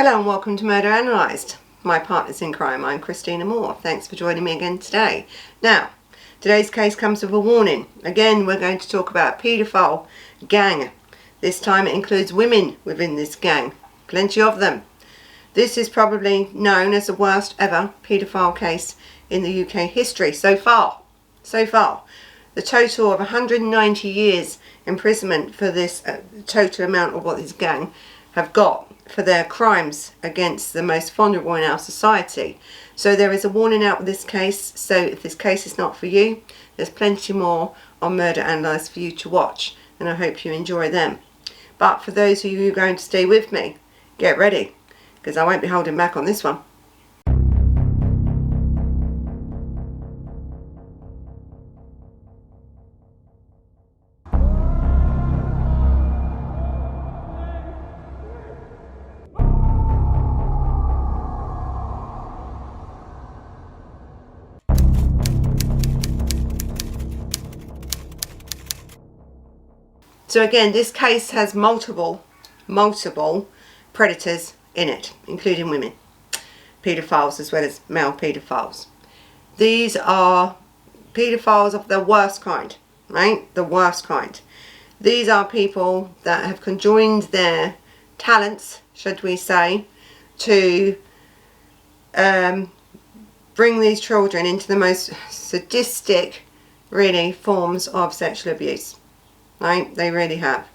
Hello and welcome to Murder Analysed. My partners in crime, I'm Christina Moore. Thanks for joining me again today. Now, today's case comes with a warning. Again, we're going to talk about a paedophile gang. This time it includes women within this gang. Plenty of them. This is probably known as the worst ever paedophile case in the UK history so far. The total of 190 years imprisonment for this total amount of what this gang have got for their crimes against the most vulnerable in our society. So there is a warning out with this case. So if this case is not for you, there's plenty more on Murder Analysed for you to watch, and I hope you enjoy them. But for those of you who are going to stay with me, get ready, because I won't be holding back on this one. So again, this case has multiple predators in it, including women, paedophiles as well as male paedophiles. These are paedophiles of the worst kind, right? The worst kind. These are people that have conjoined their talents, should we say, to bring these children into the most sadistic, really, forms of sexual abuse. Right, they really have.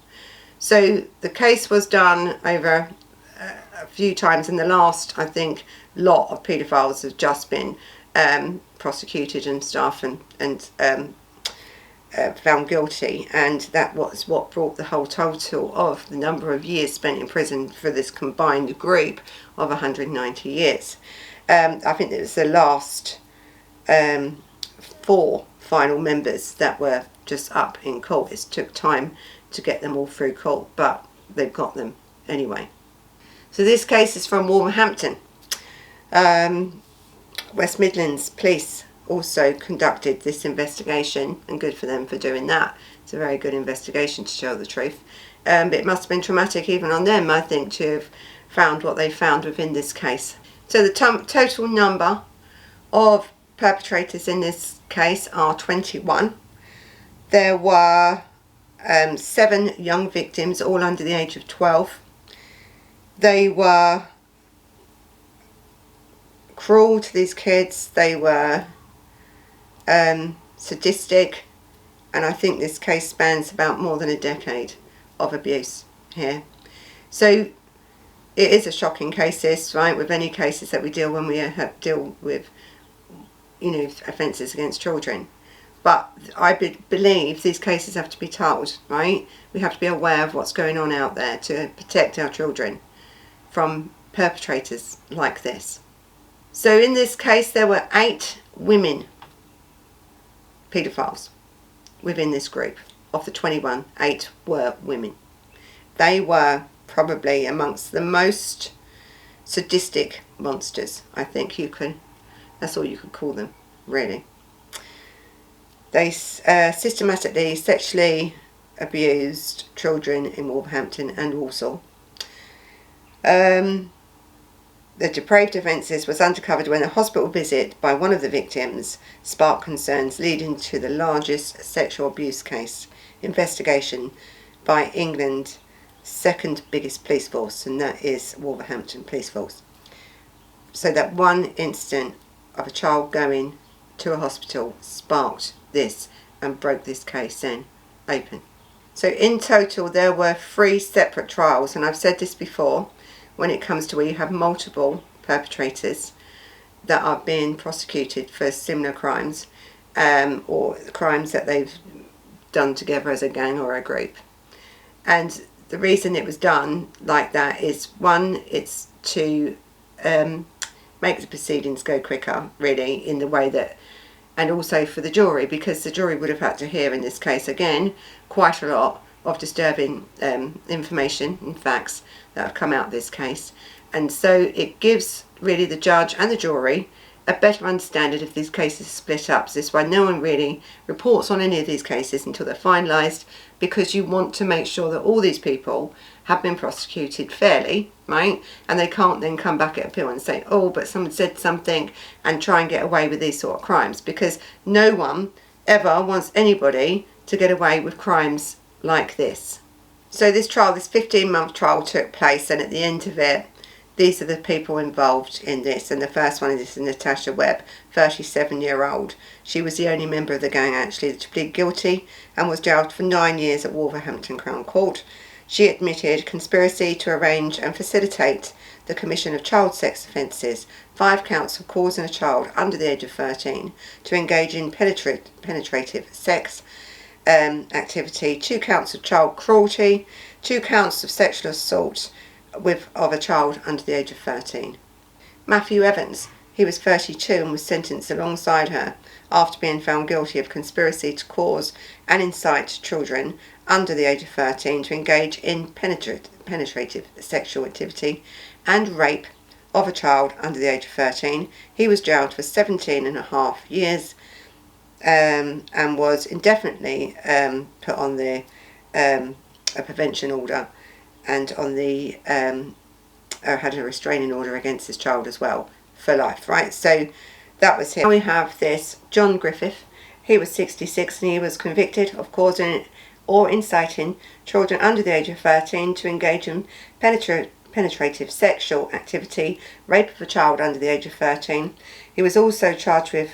So the case was done over a few times, and the last, I think, lot of paedophiles have just been prosecuted and stuff, and found guilty, and that was what brought the whole total of the number of years spent in prison for this combined group of 190 years. I think it was the last 4 final members that were just up in court. It took time to get them all through court, but they've got them anyway. So this case is from Wolverhampton. West Midlands Police also conducted this investigation, and good for them for doing that. It's a very good investigation, to tell the truth. But it must have been traumatic even on them, I think, to have found what they found within this case. So the total number of perpetrators in this case are 21. There were 7 young victims, all under the age of 12. They were cruel to these kids. They were sadistic, and I think this case spans about more than a decade of abuse here. So it is a shocking case, this, right, with any cases that we deal when we deal with, you know, offences against children. But I believe these cases have to be told, right? We have to be aware of what's going on out there to protect our children from perpetrators like this. So in this case, there were 8 women paedophiles within this group. Of the 21, 8 were women. They were probably amongst the most sadistic monsters, I think that's all you could call them, really. They systematically sexually abused children in Wolverhampton and Walsall. The depraved offences was uncovered when a hospital visit by one of the victims sparked concerns, leading to the largest sexual abuse case investigation by England's second biggest police force, and that is Wolverhampton Police Force. So that one incident of a child going to a hospital sparked this and broke this case then open. So in total there were 3 separate trials, and I've said this before, when it comes to where you have multiple perpetrators that are being prosecuted for similar crimes, or crimes that they've done together as a gang or a group. And the reason it was done like that is, one, it's to make the proceedings go quicker, really, in the way that, and also for the jury, because the jury would have had to hear in this case, again, quite a lot of disturbing information and facts that have come out of this case. And so it gives really the judge and the jury a better understanding if these cases are split up. So this is why no one really reports on any of these cases until they're finalised, because you want to make sure that all these people have been prosecuted fairly, right? And they can't then come back at appeal and say, oh, but someone said something, and try and get away with these sort of crimes, because no one ever wants anybody to get away with crimes like this. So this trial, this 15-month trial took place, and at the end of it, these are the people involved in this. And the first one is Natasha Webb, 37-year-old. She was the only member of the gang actually to plead guilty and was jailed for 9 years at Wolverhampton Crown Court. She admitted conspiracy to arrange and facilitate the commission of child sex offences, 5 counts of causing a child under the age of 13 to engage in penetrative sex activity, 2 counts of child cruelty, 2 counts of sexual assault of a child under the age of 13. Matthew Evans, he was 32 and was sentenced alongside her after being found guilty of conspiracy to cause and incite children under the age of 13 to engage in penetrative sexual activity and rape of a child under the age of 13. He was jailed for 17.5 years and was indefinitely put on the a prevention order, and on the had a restraining order against this child as well for life, right? So that was him. Now we have this John Griffith. He was 66 and he was convicted of causing or inciting children under the age of 13 to engage in penetrative sexual activity, rape of a child under the age of 13. He was also charged with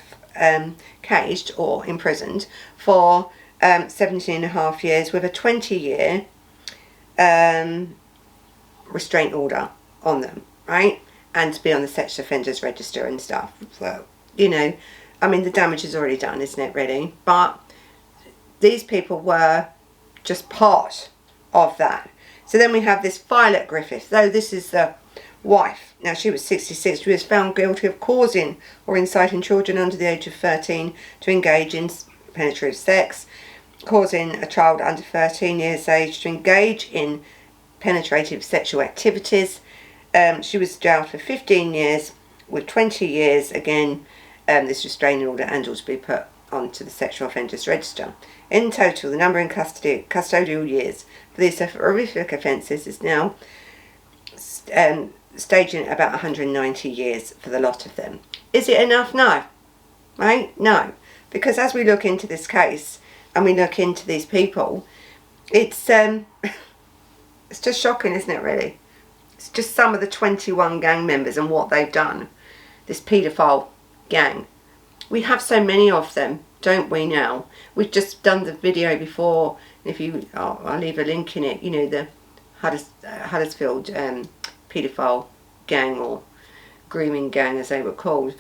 caged or imprisoned for 17.5 years with a 20-year restraint order on them, right? And to be on the sex offenders register and stuff. Well, you know, I mean, the damage is already done, isn't it, really? But these people were just part of that. So then we have this Violet Griffith, though this is the wife. Now, she was 66. She was found guilty of causing or inciting children under the age of 13 to engage in penetrative sex, causing a child under 13 years age to engage in penetrative sexual activities. She was jailed for 15 years with 20 years, again, this restraining order, and also to be put onto the sexual offenders register. In total, the number in custodial years for these horrific offences is now staging at about 190 years for the lot of them. Is it enough? No. Right? No. Because as we look into this case and we look into these people, it's just shocking, isn't it, really? It's just some of the 21 gang members and what they've done. This paedophile gang. We have so many of them, don't we, now? We've just done the video before. If you, I'll leave a link in it, you know, the Huddersfield paedophile gang, or grooming gang as they were called.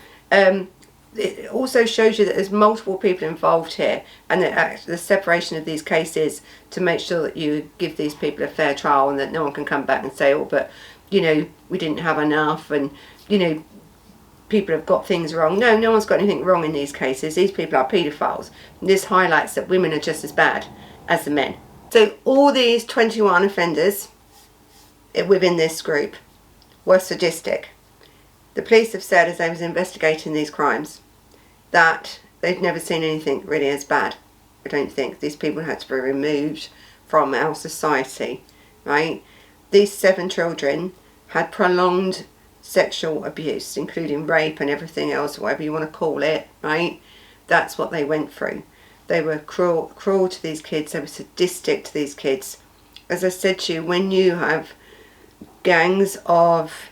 It also shows you that there's multiple people involved here, and that the separation of these cases to make sure that you give these people a fair trial, and that no one can come back and say, oh, but, you know, we didn't have enough, and, you know, people have got things wrong. No, no one's got anything wrong in these cases. These people are paedophiles. And this highlights that women are just as bad as the men. So all these 21 offenders within this group were sadistic. The police have said, as they was investigating these crimes, that they've never seen anything really as bad. I don't think. These people had to be removed from our society, right? These 7 children had prolonged sexual abuse, including rape and everything else, whatever you want to call it, right? That's what they went through. They were cruel to these kids. They were sadistic to these kids. As I said to you, when you have gangs of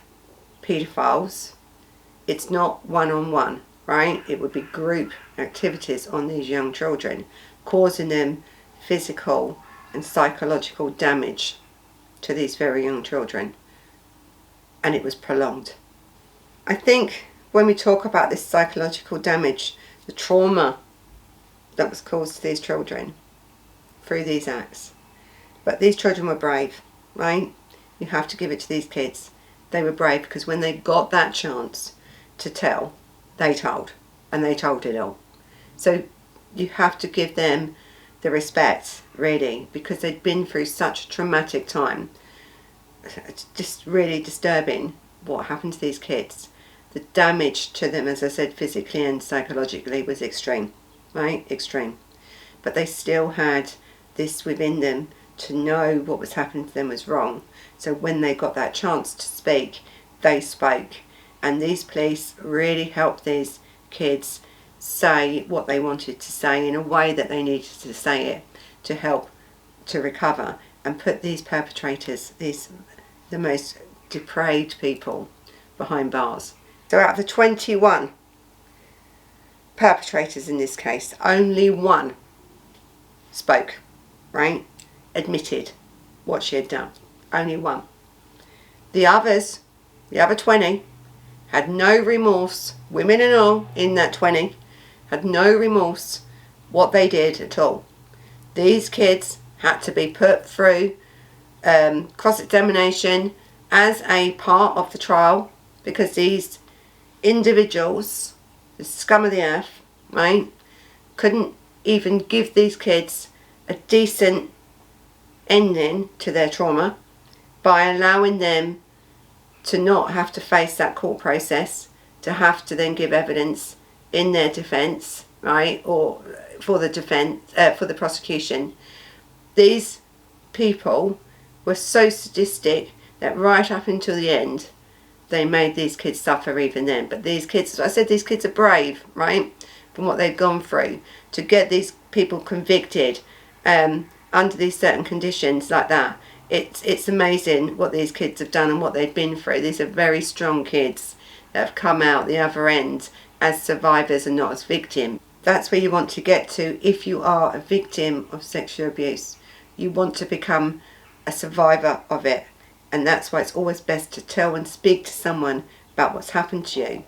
paedophiles, it's not one-on-one, right? It would be group activities on these young children, causing them physical and psychological damage to these very young children. And it was prolonged. I think when we talk about this psychological damage, the trauma that was caused to these children through these acts. But these children were brave, right? You have to give it to these kids. They were brave because when they got that chance to tell, they told. And they told it all. So you have to give them the respect, really, because they'd been through such a traumatic time. It's just really disturbing what happened to these kids. The damage to them, as I said, physically and psychologically was extreme, right? Extreme. But they still had this within them to know what was happening to them was wrong. So when they got that chance to speak, they spoke. And these police really helped these kids say what they wanted to say in a way that they needed to say it to help to recover and put these perpetrators, the most depraved people, behind bars. So out of the 21 perpetrators in this case, only one spoke, right? Admitted what she had done. Only one. The others, the other 20, had no remorse. Women and all in that 20 had no remorse what they did at all. These kids had to be put through cross-examination as a part of the trial, because these individuals, the scum of the earth, right, couldn't even give these kids a decent ending to their trauma by allowing them to not have to face that court process, to have to then give evidence in their defence, right, or for the defence, for the prosecution. These people were so sadistic that right up until the end, they made these kids suffer even then. But these kids, as I said, these kids are brave, right, from what they've gone through, to get these people convicted under these certain conditions like that. It's amazing what these kids have done and what they've been through. These are very strong kids that have come out the other end as survivors and not as victims. That's where you want to get to if you are a victim of sexual abuse. You want to become a survivor of it. And that's why it's always best to tell and speak to someone about what's happened to you.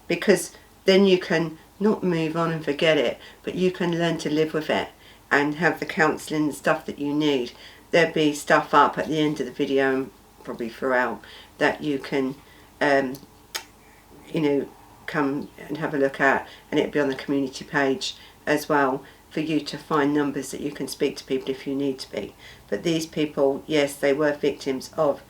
Because then you can not move on and forget it, but you can learn to live with it and have the counselling and stuff that you need. There'll be stuff up at the end of the video and probably throughout that you can, come and have a look at, and it'll be on the community page as well for you to find numbers that you can speak to people if you need to be. But these people, yes, they were victims of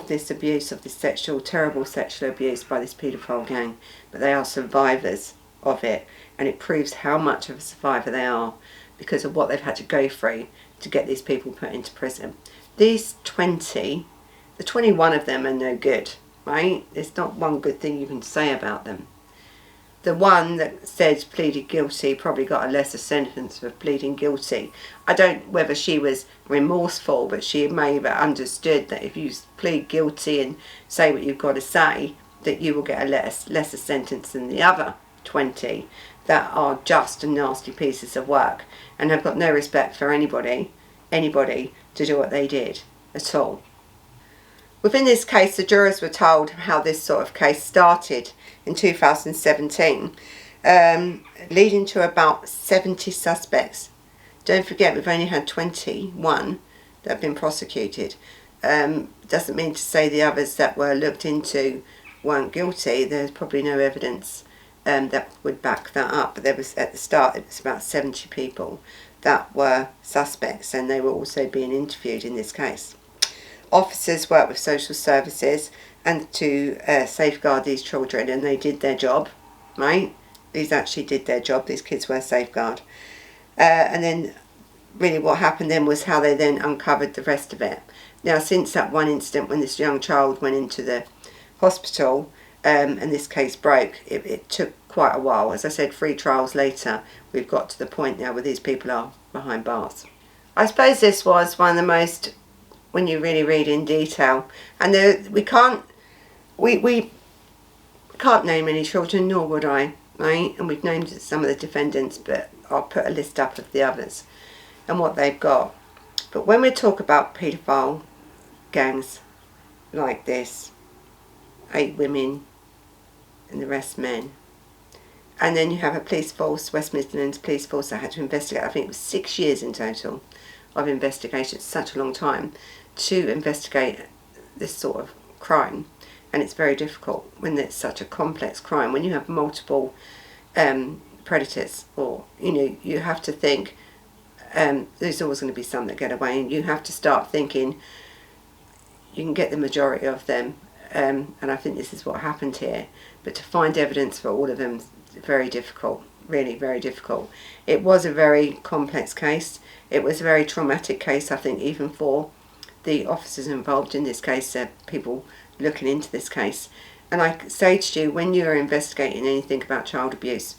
this abuse, of this terrible sexual abuse by this paedophile gang, but they are survivors of it, and it proves how much of a survivor they are because of what they've had to go through to get these people put into prison. These 20, the 21 of them are no good, right? There's not one good thing you can say about them. The one that said pleaded guilty probably got a lesser sentence for pleading guilty. I don't know whether she was remorseful, but she may have understood that if you plead guilty and say what you've got to say, that you will get a lesser sentence than the other 20 that are just nasty pieces of work and have got no respect for anybody to do what they did at all. Within this case, the jurors were told how this sort of case started in 2017, leading to about 70 suspects. Don't forget, we've only had 21 that have been prosecuted. Doesn't mean to say the others that were looked into weren't guilty. There's probably no evidence that would back that up. But there was, at the start, it was about 70 people that were suspects, and they were also being interviewed in this case. Officers work with social services and to safeguard these children, and they did their job, right? These actually did their job. These kids were safeguarded. And then really what happened then was how they then uncovered the rest of it. Now, since that one incident when this young child went into the hospital and this case broke, it took quite a while. As I said, 3 trials later, we've got to the point now where these people are behind bars. I suppose this was one of the most, when you really read in detail, and we can't name any children, nor would I, right? And we've named some of the defendants, but I'll put a list up of the others and what they've got. But when we talk about paedophile gangs like this, 8 women and the rest men, and then you have a police force, West Midlands Police Force, that had to investigate. I think it was 6 years in total of investigation. It's such a long time to investigate this sort of crime, and it's very difficult when it's such a complex crime, when you have multiple predators, or you have to think there's always going to be some that get away, and you have to start thinking you can get the majority of them, and I think this is what happened here. But to find evidence for all of them is very difficult. really very difficult. It was a very complex case. It was a very traumatic case, I think, even for the officers involved in this case, people looking into this case. And I say to you, when you're investigating anything about child abuse,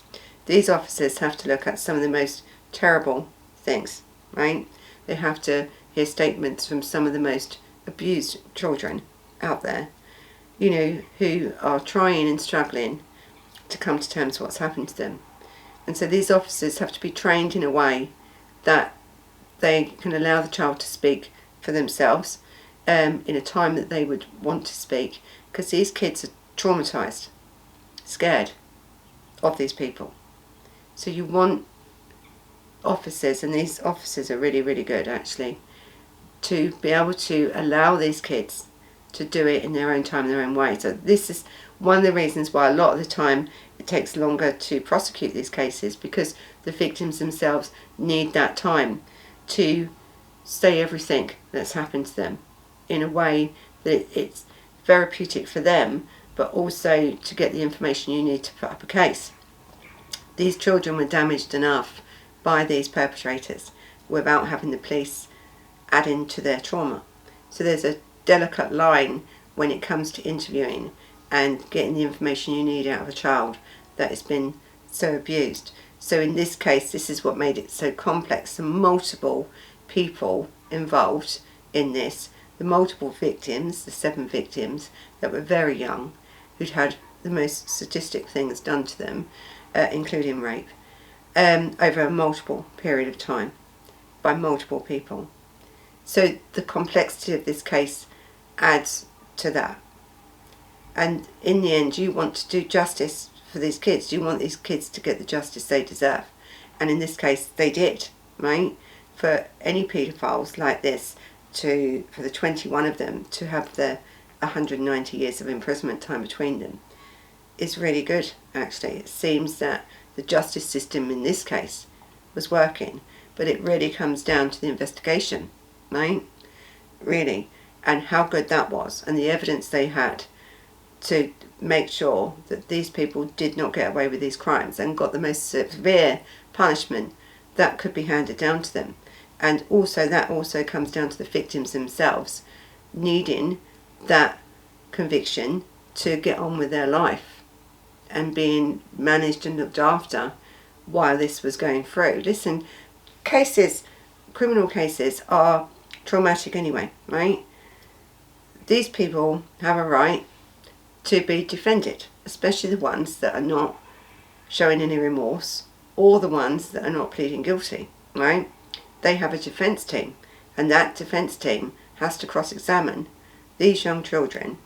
these officers have to look at some of the most terrible things, right? They have to hear statements from some of the most abused children out there, you know, who are trying and struggling to come to terms with what's happened to them. And so these officers have to be trained in a way that they can allow the child to speak for themselves in a time that they would want to speak, because these kids are traumatised, scared of these people. So you want officers, and these officers are really, really good actually, to be able to allow these kids to do it in their own time, their own way. So this is one of the reasons why a lot of the time it takes longer to prosecute these cases, because the victims themselves need that time to say everything that's happened to them in a way that it's therapeutic for them, but also to get the information you need to put up a case. These children were damaged enough by these perpetrators without having the police adding to their trauma. So there's a delicate line when it comes to interviewing and getting the information you need out of a child that has been so abused. So in this case, this is what made it so complex. The multiple people involved in this, the multiple victims, the 7 victims that were very young, who'd had the most sadistic things done to them, including rape, over a multiple period of time by multiple people. So the complexity of this case adds to that. And in the end, you want to do justice for these kids. You want these kids to get the justice they deserve. And in this case, they did, right? For any paedophiles like this, for the 21 of them to have the 190 years of imprisonment time between them is really good, actually. It seems that the justice system in this case was working, but it really comes down to the investigation, right? Really, and how good that was, and the evidence they had to make sure that these people did not get away with these crimes and got the most severe punishment that could be handed down to them. And also that also comes down to the victims themselves needing that conviction to get on with their life and being managed and looked after while this was going through. Listen, criminal cases are traumatic anyway, right? These people have a right to be defended, especially the ones that are not showing any remorse or the ones that are not pleading guilty, right? They have a defence team, and that defence team has to cross-examine these young children,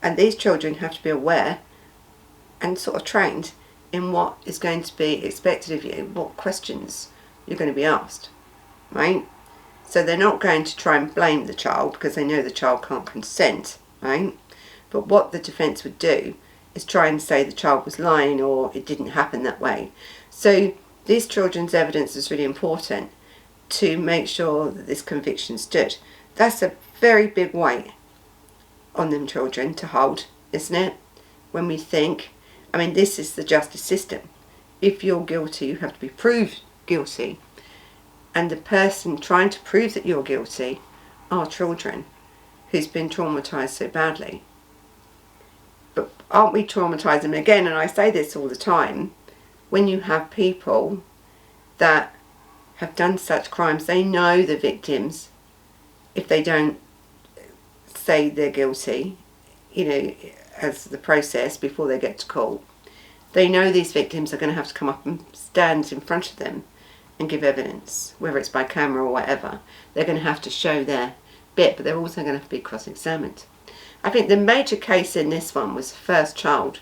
and these children have to be aware and sort of trained in what is going to be expected of you, what questions you're going to be asked, right? So they're not going to try and blame the child because they know the child can't consent, right? But what the defence would do is try and say the child was lying or it didn't happen that way. So these children's evidence is really important to make sure that this conviction stood. That's a very big weight on them children to hold, isn't it? When we think, I mean, this is the justice system. If you're guilty, you have to be proved guilty. And the person trying to prove that you're guilty are children who's been traumatised so badly. But aren't we traumatising them again? And I say this all the time, when you have people that have done such crimes, they know the victims, if they don't say they're guilty, you know, as the process before they get to court, they know these victims are going to have to come up and stand in front of them and give evidence, whether it's by camera or whatever. They're going to have to show their bit, but they're also going to have to be cross-examined. I think the major case in this one was the first child,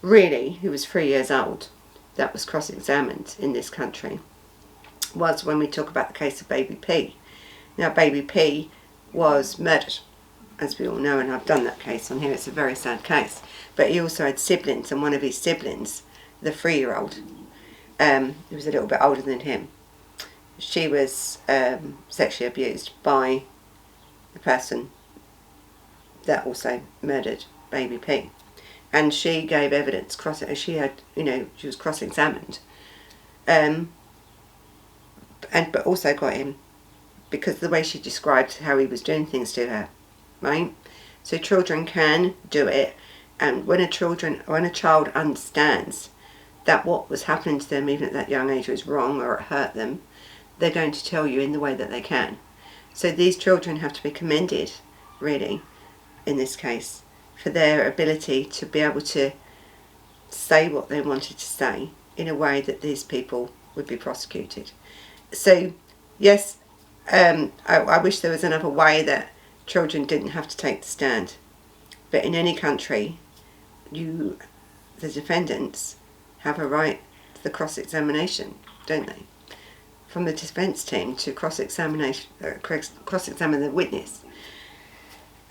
really, who was 3 years old, that was cross-examined in this country, was when we talk about the case of Baby P. Now, Baby P was murdered, as we all know, and I've done that case on here. It's a very sad case. But he also had siblings, and one of his siblings, the 3-year-old, who was a little bit older than him, she was sexually abused by the person that also murdered Baby P. And she gave evidence, she was cross-examined but also got him because of the way she described how he was doing things to her, right? So children can do it, and when a child understands that what was happening to them even at that young age was wrong or it hurt them, they're going to tell you in the way that they can. So these children have to be commended, really, in this case, for their ability to be able to say what they wanted to say in a way that these people would be prosecuted. So, yes, I wish there was another way that children didn't have to take the stand. But in any country, the defendants have a right to the cross-examination, don't they? From the defence team to cross-examine the witness.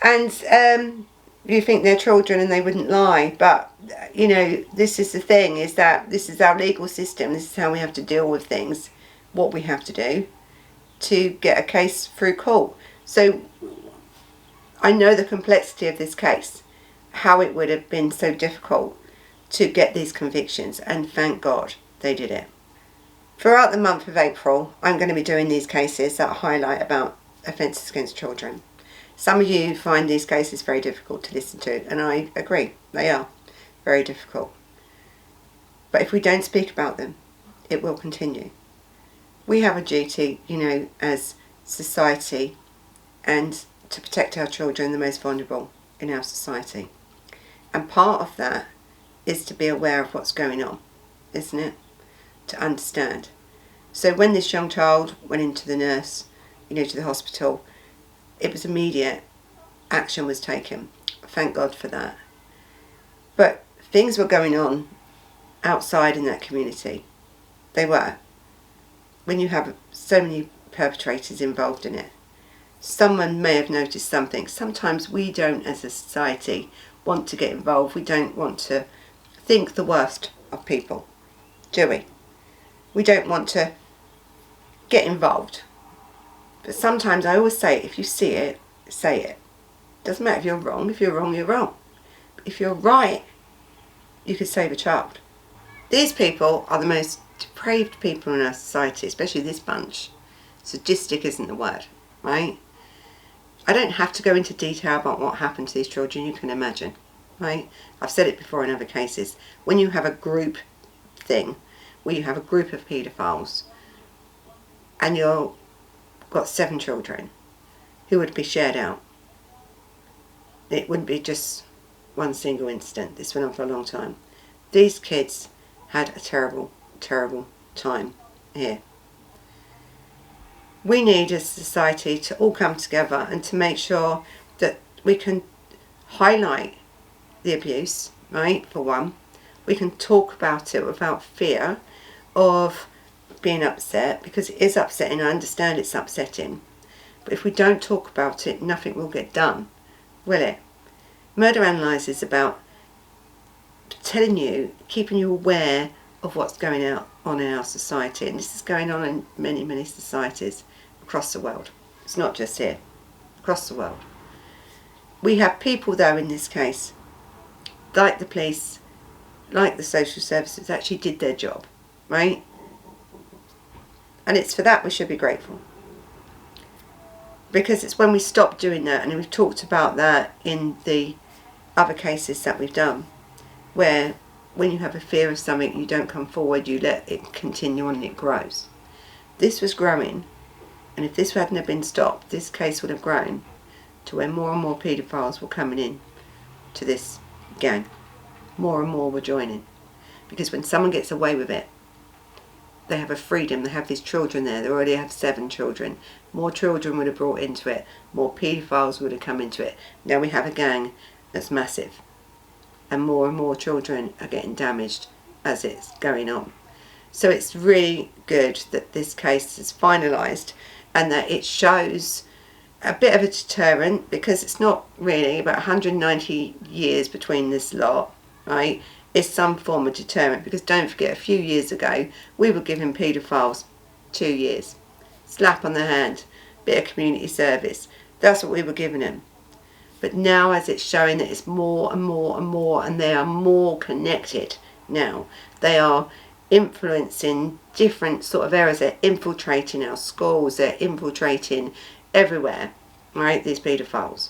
And you think they're children and they wouldn't lie, but this is the thing, is that this is our legal system. This is how we have to deal with things, what we have to do to get a case through court. So I know the complexity of this case, how it would have been so difficult to get these convictions, and thank God they did it. Throughout the month of April, I'm going to be doing these cases that highlight about offences against children. Some of you find these cases very difficult to listen to, and I agree, they are very difficult. But if we don't speak about them, it will continue. We have a duty, as society, and to protect our children, the most vulnerable in our society. And part of that is to be aware of what's going on, isn't it? To understand. So when this young child went into the nurse, to the hospital, it was immediate. Action was taken. Thank God for that. But things were going on outside in that community. They were. When you have so many perpetrators involved in it, someone may have noticed something. Sometimes we don't, as a society, want to get involved. We don't want to think the worst of people, do we? We don't want to get involved. But sometimes I always say, if you see it, say it. Doesn't matter if you're wrong. If you're wrong, you're wrong. But if you're right, you could save a child. These people are the most depraved people in our society, especially this bunch. Sadistic isn't the word, right? I don't have to go into detail about what happened to these children. You can imagine, right? I've said it before in other cases. When you have a group thing, where you have a group of paedophiles, and you've got 7 children who would be shared out, it wouldn't be just one single incident. This went on for a long time. These kids had a terrible, terrible time here. We need as a society to all come together and to make sure that we can highlight the abuse, right, for one. We can talk about it without fear of being upset, because it is upsetting. I understand it's upsetting. But if we don't talk about it, nothing will get done, will it? Murder Analysed is about telling you, keeping you aware of what's going on in our society. And this is going on in many, many societies across the world. It's not just here, across the world. We have people, though, in this case, like the police, like the social services, actually did their job, right? And it's for that we should be grateful. Because it's when we stop doing that, and we've talked about that in the other cases that we've done, where when you have a fear of something, you don't come forward, you let it continue on and it grows. This was growing, and if this hadn't have been stopped, this case would have grown to where more and more paedophiles were coming in to this gang. More and more were joining. Because when someone gets away with it, they have a freedom. They have these children there. They already have 7 children. More children would have brought into it. More paedophiles would have come into it. Now we have a gang that's massive. And more children are getting damaged as it's going on. So it's really good that this case is finalised, and that it shows a bit of a deterrent, because it's not really about 190 years between this lot, right? It's some form of deterrent, because don't forget, a few years ago we were giving paedophiles 2 years. Slap on the hand, bit of community service. That's what we were giving them. But now, as it's showing that it's more and more and more, and they are more connected now. They are influencing different sort of areas. They're infiltrating our schools, they're infiltrating everywhere, right, these paedophiles.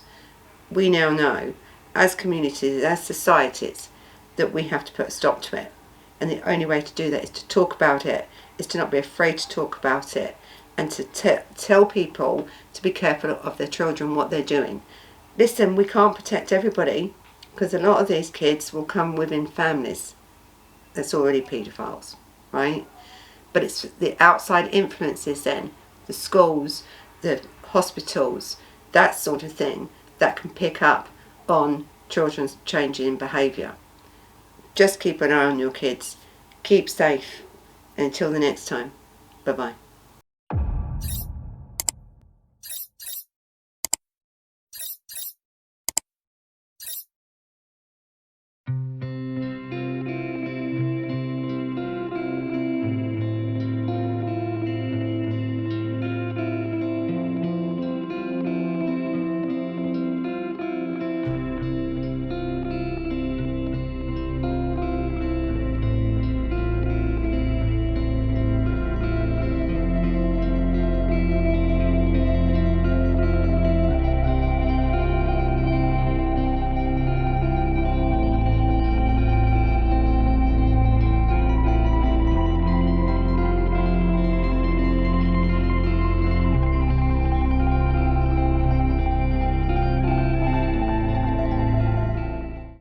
We now know, as communities, as societies, that we have to put a stop to it. And the only way to do that is to talk about it, is to not be afraid to talk about it, and to tell people to be careful of their children, what they're doing. Listen, we can't protect everybody, because a lot of these kids will come within families that's already paedophiles, right? But it's the outside influences then, the schools, the hospitals, that sort of thing, that can pick up on children's changing in behaviour. Just keep an eye on your kids. Keep safe. And until the next time, bye-bye.